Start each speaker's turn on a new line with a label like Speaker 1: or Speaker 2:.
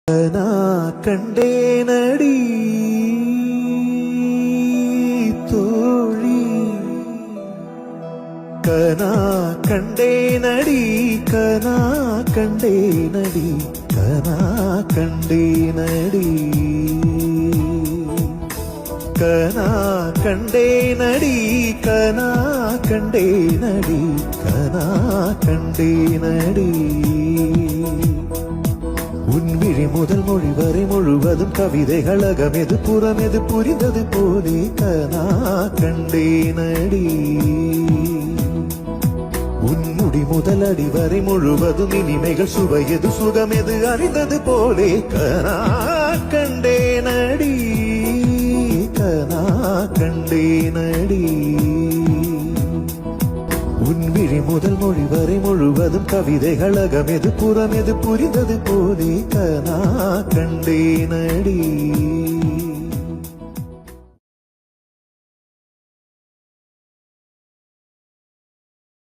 Speaker 1: கனா கண்டேனடி தோழி கனா கண்டேனடி கனா கண்டேனடி கனா கண்டேனடி கனா கண்டேனடி கனா கண்டேனடி கனா கண்டேனடி உன்விழி முதல் மொழி வரை முழுவதும் கவிதைகள் அகமெது புறமெது புரிந்தது போலே கனா கண்டேனடி உன்முடி முதல் அடி வரை முழுவதும் இனிமைகள் சுவையது சுகமெது அறிந்தது போலே கனா கண்டேனடி கனா கண்டேனடி உன்விழி முதல் மொழி வரை முழுவதும் கவிதைகள் அகமெது புறமெது புரிந்தது போலே கனா கண்டேனடி